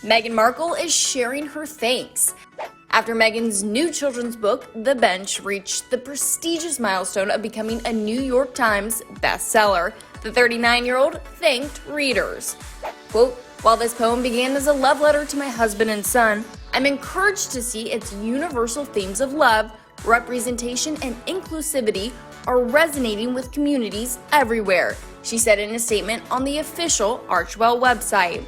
Meghan Markle is sharing her thanks. After Meghan's new children's book, The Bench, reached the prestigious milestone of becoming a New York Times bestseller, the 39-year-old thanked readers. Quote, "While this poem began as a love letter to my husband and son, I'm encouraged to see its universal themes of love, representation, and inclusivity are resonating with communities everywhere," she said in a statement on the official Archewell website.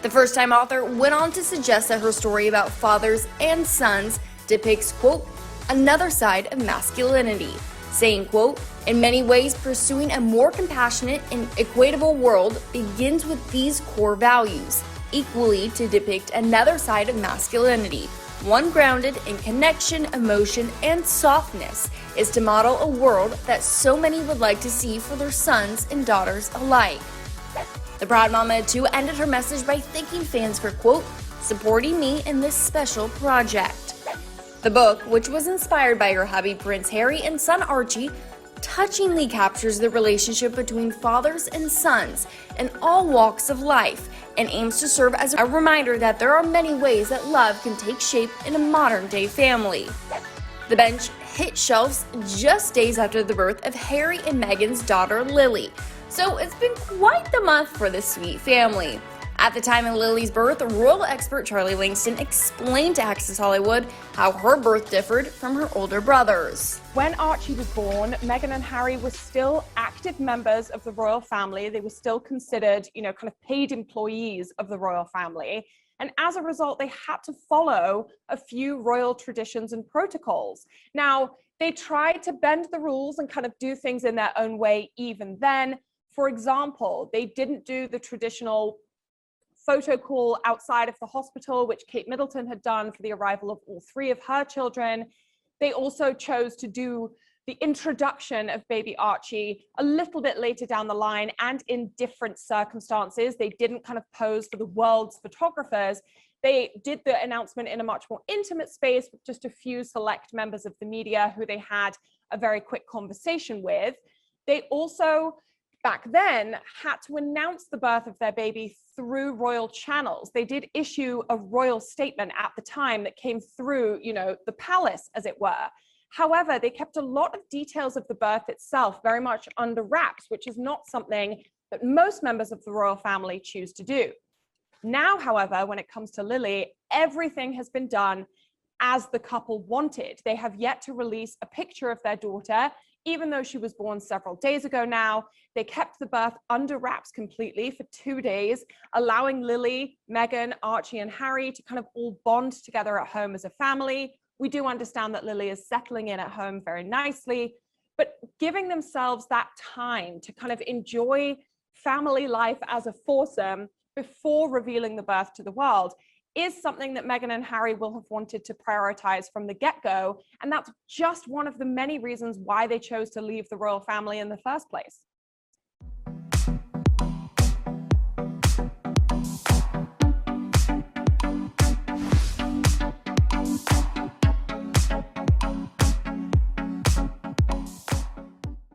The first-time author went on to suggest that her story about fathers and sons depicts, quote, "another side of masculinity," saying, quote, "In many ways, pursuing a more compassionate and equitable world begins with these core values, equally to depict another side of masculinity. One grounded in connection, emotion, and softness is to model a world that so many would like to see for their sons and daughters alike." The proud mama, too, ended her message by thanking fans for, quote, "supporting me in this special project." The book, which was inspired by her hubby Prince Harry and son Archie, touchingly captures the relationship between fathers and sons in all walks of life and aims to serve as a reminder that there are many ways that love can take shape in a modern-day family. The Bench hit shelves just days after the birth of Harry and Meghan's daughter Lily, so it's been quite the month for the sweet family. At the time of Lily's birth, royal expert Charlie Langston explained to Access Hollywood how her birth differed from her older brothers. When Archie was born, Meghan and Harry were still active members of the royal family. They were still considered, kind of paid employees of the royal family. And as a result, they had to follow a few royal traditions and protocols. Now, they tried to bend the rules and kind of do things in their own way even then. For example, they didn't do the traditional photo call outside of the hospital, which Kate Middleton had done for the arrival of all three of her children. They also chose to do the introduction of baby Archie a little bit later down the line and in different circumstances. They didn't kind of pose for the world's photographers. They did the announcement in a much more intimate space with just a few select members of the media who they had a very quick conversation with. They also, back then, had to announce the birth of their baby through royal channels. They did issue a royal statement at the time that came through, the palace, as it were. However, they kept a lot of details of the birth itself very much under wraps, which is not something that most members of the royal family choose to do. Now, however, when it comes to Lily, everything has been done as the couple wanted. They have yet to release a picture of their daughter, even though she was born several days ago now. They kept the birth under wraps completely for 2 days, allowing Lily, Meghan, Archie, and Harry to kind of all bond together at home as a family. We do understand that Lily is settling in at home very nicely, but giving themselves that time to kind of enjoy family life as a foursome before revealing the birth to the world is something that Meghan and Harry will have wanted to prioritize from the get-go, and that's just one of the many reasons why they chose to leave the royal family in the first place.